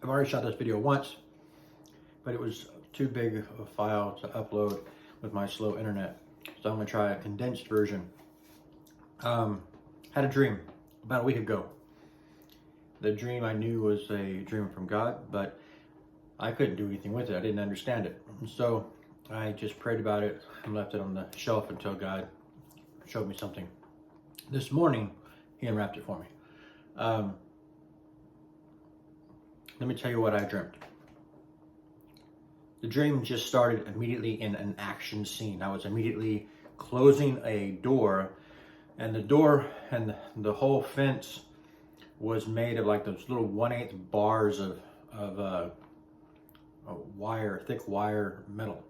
I've already shot this video once, but it was too big of a file to upload with my slow internet. So I'm gonna try a condensed version. Had a dream about a week ago. The dream I knew was a dream from God, but I couldn't do anything with it. I didn't understand it. And so I just prayed about it and left it on the shelf until God showed me something. This morning, he unwrapped it for me. Let me tell you what I dreamt. The dream just started immediately in an action scene. I was immediately closing a door, and the door and the whole fence was made of like those little 1/8 bars of wire, thick wire metal.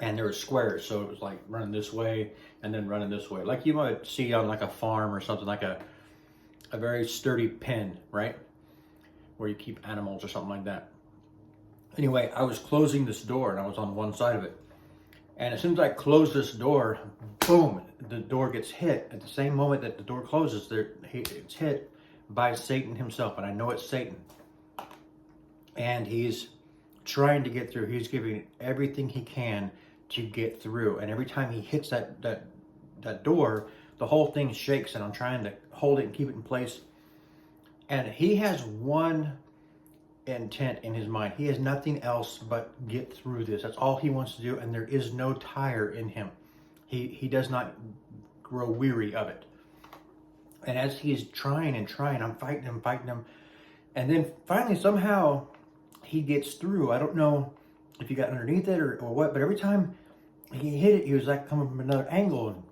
And there were squares, so it was like running this way and then running this way. Like you might see on like a farm or something, like a very sturdy pen, right? Where you keep animals or something like that. Anyway, I was closing this door and I was on one side of it. And as soon as I close this door, boom, the door gets hit. At the same moment that the door closes, it's hit by Satan himself. And I know it's Satan. And he's trying to get through. He's giving everything he can to get through. And every time he hits that door, the whole thing shakes, and I'm trying to hold it and keep it in place. And he has one intent in his mind. He has nothing else but get through this. That's all he wants to do, and there is no tire in him. He does not grow weary of it. And as he is trying and trying, I'm fighting him. And then finally, somehow, he gets through. I don't know if he got underneath it or what, but every time he hit it, he was like coming from another angle and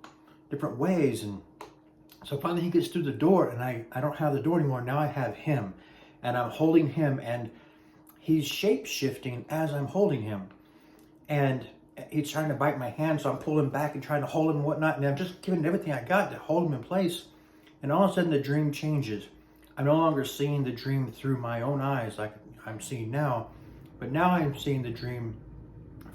different ways. And so finally he gets through the door, and I don't have the door anymore. Now I have him, and I'm holding him, and he's shape-shifting as I'm holding him. And he's trying to bite my hand, so I'm pulling back and trying to hold him and whatnot. And I'm just giving everything I got to hold him in place. And all of a sudden the dream changes. I'm no longer seeing the dream through my own eyes like I'm seeing now, but now I'm seeing the dream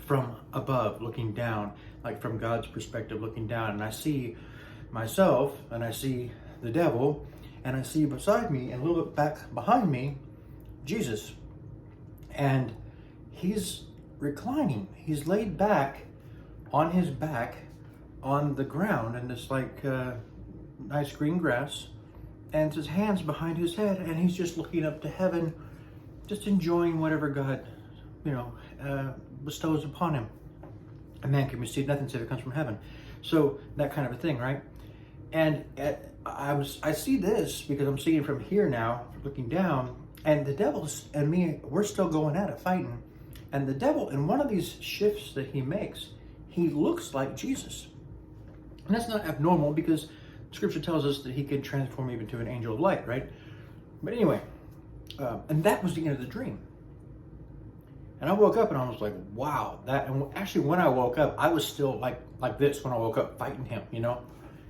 from above, looking down, like from God's perspective, looking down. And I see myself, and I see the devil, and I see beside me and a little bit back behind me, Jesus. And he's reclining. He's laid back on his back on the ground in this like nice green grass, and his hands behind his head, and he's just looking up to heaven, just enjoying whatever God, bestows upon him. A man can receive nothing save it comes from heaven. So that kind of a thing, right? And I see this because I'm seeing from here now, looking down, and the devil and me, we're still going at it, fighting. And the devil, in one of these shifts that he makes, he looks like Jesus. And that's not abnormal, because Scripture tells us that he can transform even to an angel of light, right? But anyway, and that was the end of the dream. And I woke up and I was like, wow, that. And actually, when I woke up, I was still like this when I woke up, fighting him,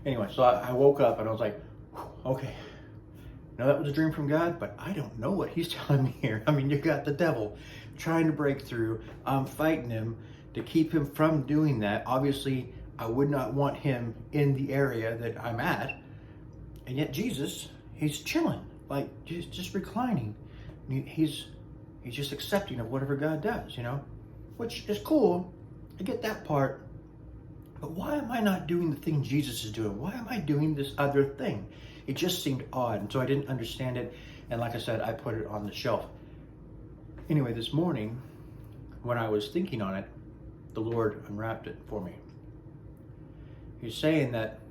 Anyway, so I woke up and I was like, okay, that was a dream from God, but I don't know what he's telling me here. I mean, you got the devil trying to break through. I'm fighting him to keep him from doing that. Obviously, I would not want him in the area that I'm at. And yet Jesus, he's chilling, like just reclining. He's just accepting of whatever God does, which is cool. I get that part. But why am I not doing the thing Jesus is doing? Why am I doing this other thing? It just seemed odd, and so I didn't understand it. And like I said, I put it on the shelf. Anyway, this morning, when I was thinking on it, the Lord unwrapped it for me. He's saying that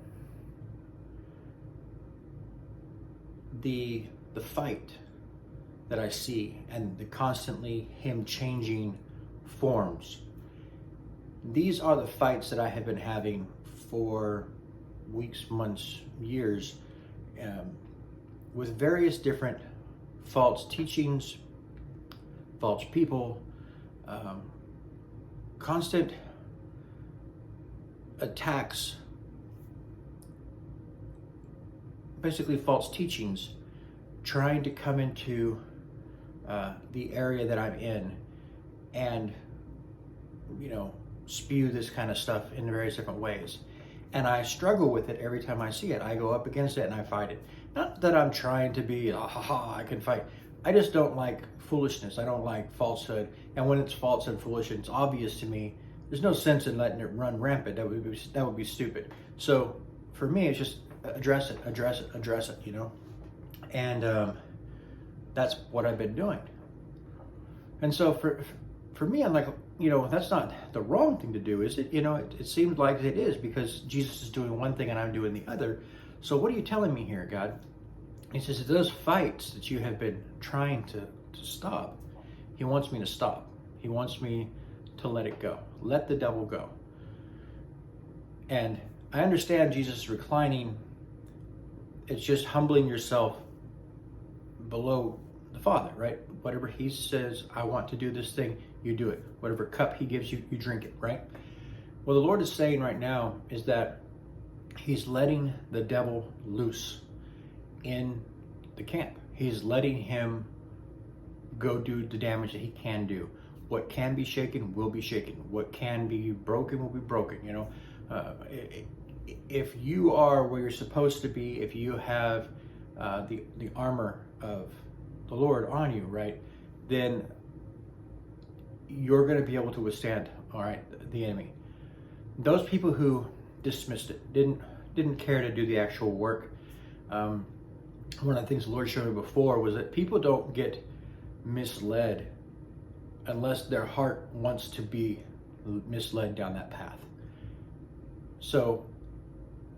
the fight that I see, and the constantly him changing forms, these are the fights that I have been having for weeks, months, years, with various different false teachings, false people, constant attacks, basically false teachings, trying to come into the area that I'm in and, spew this kind of stuff in various different ways. And I struggle with it every time I see it. I go up against it and I fight it. Not that I'm trying to be, I can fight, I just don't like foolishness. I don't like falsehood. And when it's false and foolish and it's obvious to me, there's no sense in letting it run rampant. That would be stupid. So for me, it's just address it, you know? And that's what I've been doing. And so for me, I'm like, you know, that's not the wrong thing to do, is it? You know, it seems like it is, because Jesus is doing one thing and I'm doing the other. So what are you telling me here, God? He says, those fights that you have been trying to stop, he wants me to stop. He wants me to let it go. Let the devil go. And I understand Jesus reclining. It's just humbling yourself below the Father, right? Whatever he says, I want to do this thing, you do it. Whatever cup he gives you, you drink it, right? Well, the Lord is saying right now is that he's letting the devil loose in the camp. He's letting him go do the damage that he can do. What can be shaken will be shaken. What can be broken will be broken. You know, if you are where you're supposed to be, if you have the armor of the Lord on you, right, then you're going to be able to withstand, all right, the enemy. Those people who dismissed it, didn't care to do the actual work. One of the things the Lord showed me before was that people don't get misled unless their heart wants to be misled down that path. So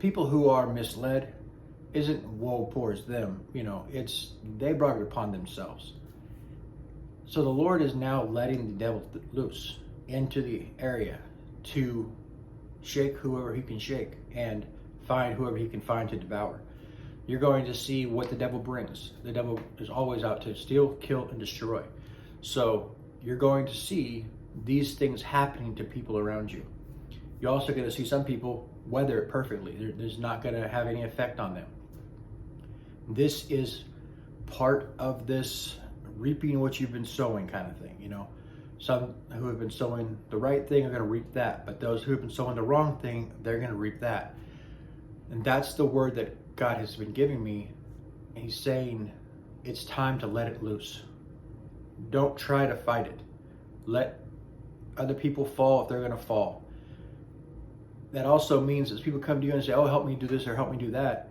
people who are misled isn't woe pours them, you know, it's they brought it upon themselves. So the Lord is now letting the devil loose into the area to shake whoever he can shake and find whoever he can find to devour. You're going to see what the devil brings. The devil is always out to steal, kill, and destroy. So you're going to see these things happening to people around you. You're also going to see some people weather it perfectly. There's not going to have any effect on them. This is part of this reaping what you've been sowing kind of thing, you know. Some who have been sowing the right thing are going to reap that, but those who have been sowing the wrong thing, they're going to reap that. And that's the word that God has been giving me. He's saying it's time to let it loose. Don't try to fight it. Let other people fall if they're going to fall. That also means as people come to you and say, oh, help me do this or help me do that,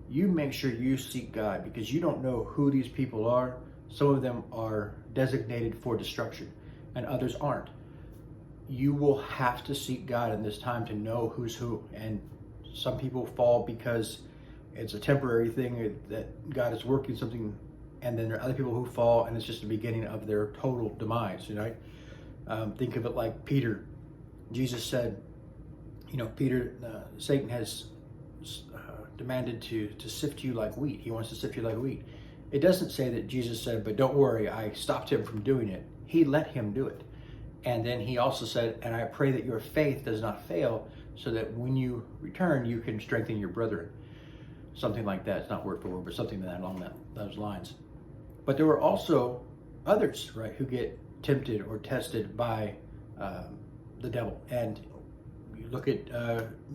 you make sure you seek God, because you don't know who these people are. Some of them are designated for destruction and others aren't. You will have to seek God in this time to know who's who. And some people fall because it's a temporary thing that God is working something, and then there are other people who fall and it's just the beginning of their total demise, you know? Think of it like Peter. Jesus said, you know, Peter, Satan has demanded to sift you like wheat. He wants to sift you like wheat. It doesn't say that Jesus said, but don't worry, I stopped him from doing it. He let him do it. And then he also said, and I pray that your faith does not fail, so that when you return, you can strengthen your brethren. Something like that. It's not word for word, but something along those lines. But there were also others, right, who get tempted or tested by the devil. And you look at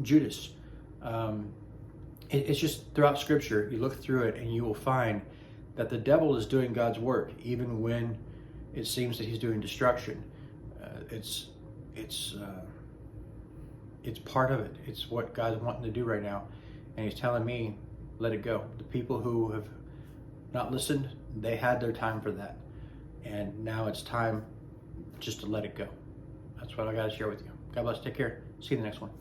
Judas. It's just throughout Scripture, you look through it and you will find that the devil is doing God's work, even when it seems that he's doing destruction. It's part of it. It's what God's wanting to do right now. And he's telling me, let it go. The people who have not listened, they had their time for that. And now it's time just to let it go. That's what I got to share with you. God bless. Take care. See you in the next one.